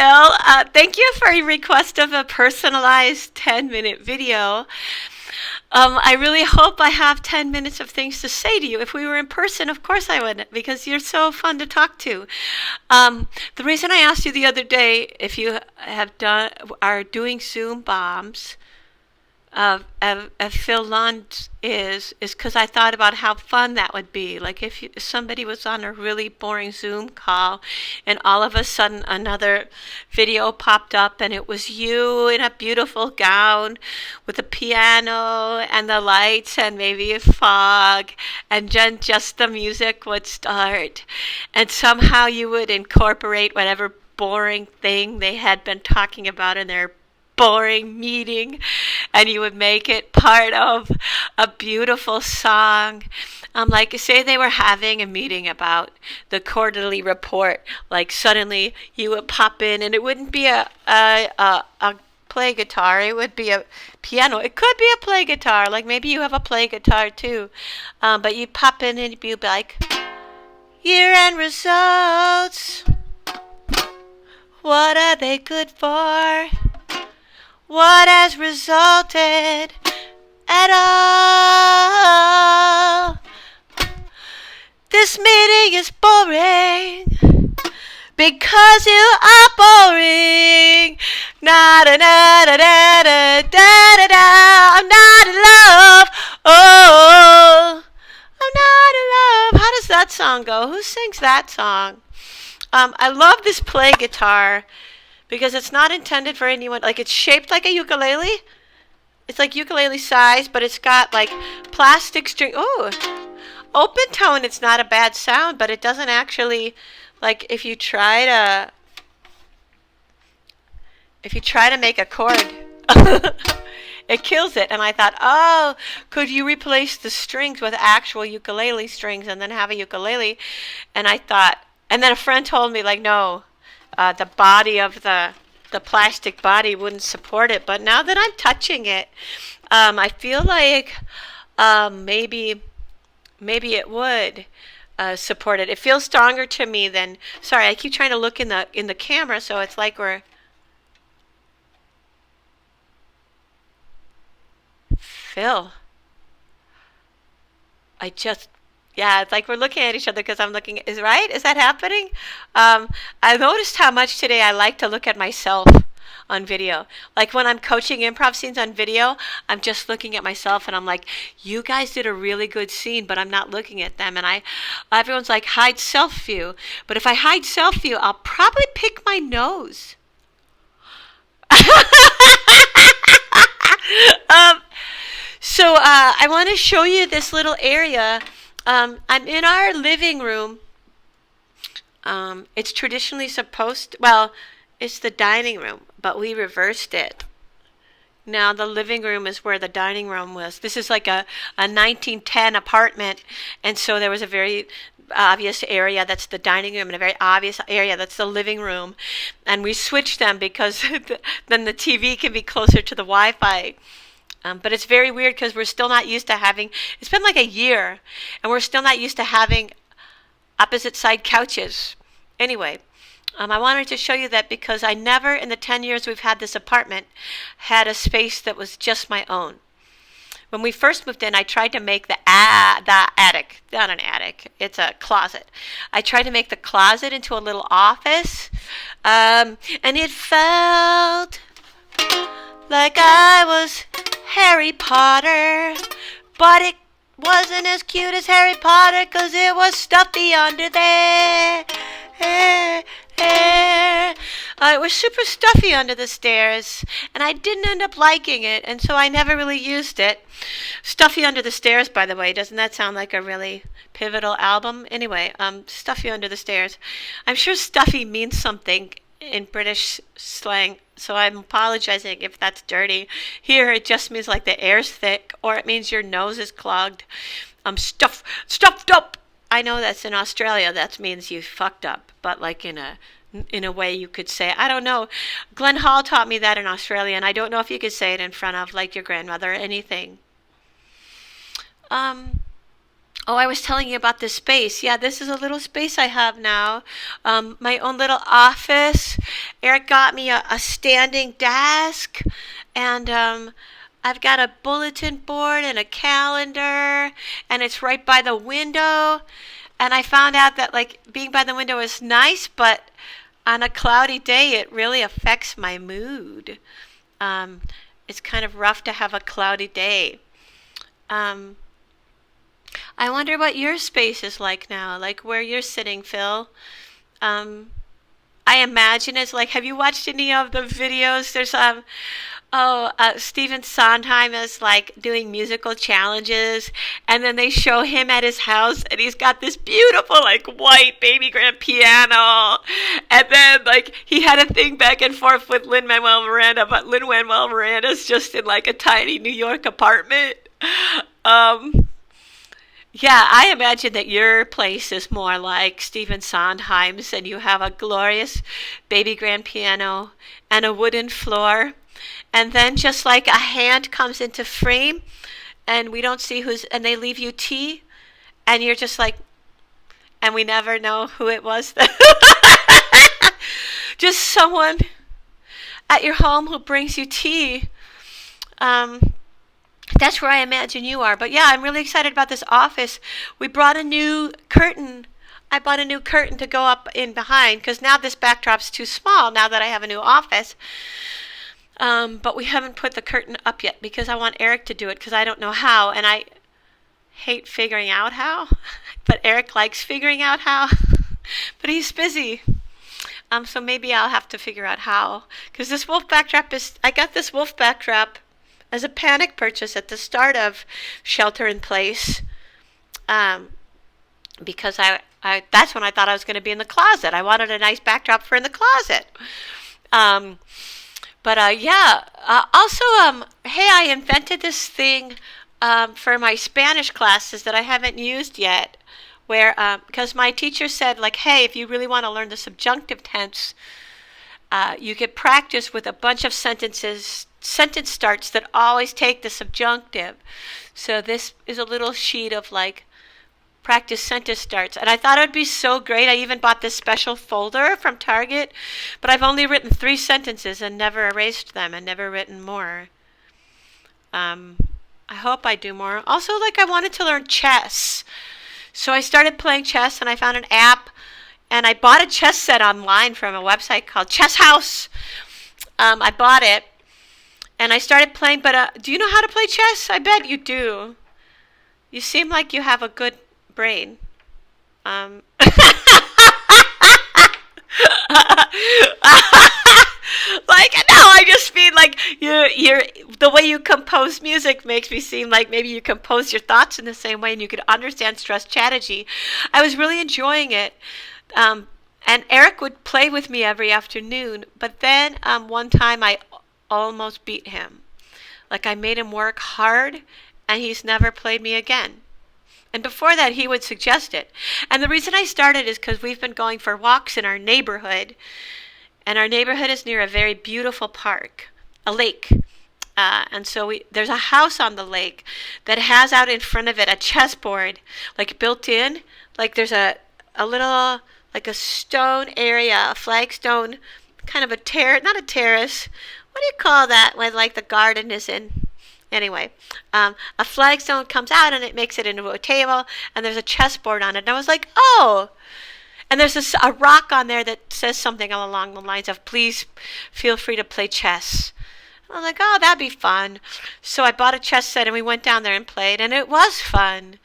Phil. Thank you for your request of a personalized 10-minute video. I really hope I have 10 minutes of things to say to you. If we were in person, of course I would, because you're so fun to talk to. The reason I asked you the other day if you are doing Zoom bombs of Phil Lund is because I thought about how fun that would be. Like if somebody was on a really boring Zoom call, and all of a sudden another video popped up, and it was you in a beautiful gown with a piano and the lights and maybe a fog, and then just the music would start, and somehow you would incorporate whatever boring thing they had been talking about in their boring meeting, and you would make it part of a beautiful song. Like say they were having a meeting about the quarterly report, like suddenly you would pop in, and it wouldn't be a play guitar, it would be a piano. It could be a play guitar, like maybe you have a play guitar too, but you pop in and you'd be like, year-end results, what are they good for? What has resulted at all? This meeting is boring because you are boring. Na da da da da da da da da. I'm not in love. Oh, I'm not in love. How does that song go? Who sings that song? I love this play guitar, because it's not intended for anyone. Like, it's shaped like a ukulele. It's like ukulele size, but it's got like plastic string. Oh, open tone. It's not a bad sound, but it doesn't actually, like, if you try to make a chord, it kills it. And I thought, oh, could you replace the strings with actual ukulele strings and then have a ukulele? And I thought, and then a friend told me, like, no. The body of the plastic body wouldn't support it. But now that I'm touching it, I feel like maybe it would support it. It feels stronger to me than. Sorry, I keep trying to look in the camera, so it's like we're. Phil, I just. Yeah, it's like we're looking at each other because I'm looking. Is right? Is that happening? I noticed how much today I like to look at myself on video. Like when I'm coaching improv scenes on video, I'm just looking at myself, and I'm like, "You guys did a really good scene," but I'm not looking at them. And everyone's like, "Hide self view," but if I hide self view, I'll probably pick my nose. um, so I want to show you this little area. I'm in our living room. It's traditionally it's the dining room, but we reversed it. Now the living room is where the dining room was. This is like a 1910 apartment, and so there was a very obvious area that's the dining room and a very obvious area that's the living room. And we switched them because then the TV can be closer to the Wi-Fi. But it's very weird because we're still not used to having, it's been like a year, and we're still not used to having opposite side couches. Anyway, I wanted to show you that because I never, in the 10 years we've had this apartment, had a space that was just my own. When we first moved in, I tried to make the attic, not an attic, it's a closet. I tried to make the closet into a little office, and it felt like I was Harry Potter, but it wasn't as cute as Harry Potter because it was stuffy under there. It was super stuffy under the stairs, and I didn't end up liking it, and so I never really used it. Stuffy Under the Stairs, by the way, doesn't that sound like a really pivotal album? Anyway, Stuffy Under the Stairs. I'm sure stuffy means something in British slang, so I'm apologizing if that's dirty. Here it just means like the air's thick, or it means your nose is clogged. Stuffed up. I know that's in Australia, that means you fucked up, but like in a way you could say, I don't know. Glenn Hall taught me that in Australia, and I don't know if you could say it in front of like your grandmother or anything. Oh, I was telling you about this space. Yeah, this is a little space I have now. My own little office. Eric got me a standing desk, and I've got a bulletin board and a calendar, and it's right by the window. And I found out that like being by the window is nice, but on a cloudy day, it really affects my mood. Um, it's kind of rough to have a cloudy day. Um, I wonder what your space is like now, like where you're sitting, Phil. Um, I imagine it's like, have you watched any of the videos? There's Stephen Sondheim is like doing musical challenges, and then they show him at his house, and he's got this beautiful like white baby grand piano, and then like he had a thing back and forth with Lin Manuel Miranda, but Lin Manuel Miranda's just in like a tiny New York apartment. Um, yeah, I imagine that your place is more like Stephen Sondheim's, and you have a glorious baby grand piano and a wooden floor. And then just like a hand comes into frame, and we don't see who's, and they leave you tea, and you're just like, and we never know who it was. Just someone at your home who brings you tea. Um, that's where I imagine you are. But yeah, I'm really excited about this office. We brought a new curtain. I bought a new curtain to go up in behind because now this backdrop's too small now that I have a new office. But we haven't put the curtain up yet because I want Eric to do it because I don't know how, and I hate figuring out how. But Eric likes figuring out how. But he's busy. So maybe I'll have to figure out how. Because this wolf backdrop I got this wolf backdrop as a panic purchase at the start of Shelter in Place. Because that's when I thought I was going to be in the closet. I wanted a nice backdrop for in the closet. Yeah. Also, hey, I invented this thing for my Spanish classes that I haven't used yet. Where, because my teacher said, like, hey, if you really want to learn the subjunctive tense, you could practice with a bunch of sentence starts that always take the subjunctive. So this is a little sheet of like practice sentence starts. And I thought it would be so great. I even bought this special folder from Target, but I've only written 3 sentences and never erased them and never written more. I hope I do more. Also, like, I wanted to learn chess. So I started playing chess, and I found an app, and I bought a chess set online from a website called Chess House. I bought it, and I started playing, but do you know how to play chess? I bet you do. You seem like you have a good brain. Like, no, I just mean like you're the way you compose music makes me seem like maybe you compose your thoughts in the same way and you could understand stress strategy. I was really enjoying it. And Eric would play with me every afternoon, but then one time I almost beat him. Like, I made him work hard, and he's never played me again. And before that, he would suggest it. And the reason I started is because we've been going for walks in our neighborhood, and our neighborhood is near a very beautiful park, a lake. And so there's a house on the lake that has out in front of it a chessboard, like built in. Like there's a little, like a stone area, a flagstone, kind of not a terrace. What do you call that when like the garden is in? Anyway, a flagstone comes out and it makes it into a table, and there's a chessboard on it. And I was like, oh. And there's a rock on there that says something along the lines of, please feel free to play chess. I was like, oh, that'd be fun. So I bought a chess set and we went down there and played, and it was fun.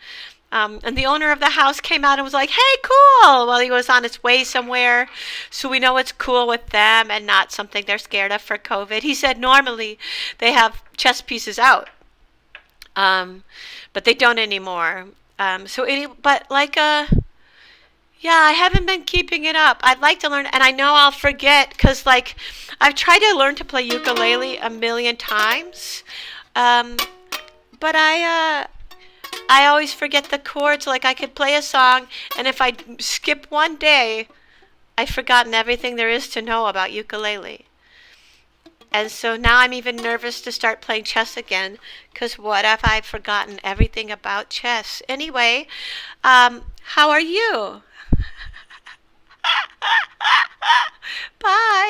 And the owner of the house came out and was like, hey, cool. Well, he was on his way somewhere, so we know it's cool with them and not something they're scared of for COVID. He said normally they have chess pieces out, but they don't anymore. Yeah, I haven't been keeping it up. I'd like to learn, and I know I'll forget because, like, I've tried to learn to play ukulele a million times, but I always forget the chords. Like, I could play a song, and if I skip one day, I've forgotten everything there is to know about ukulele. And so now I'm even nervous to start playing chess again, because what if I've forgotten everything about chess? Anyway, how are you? Bye.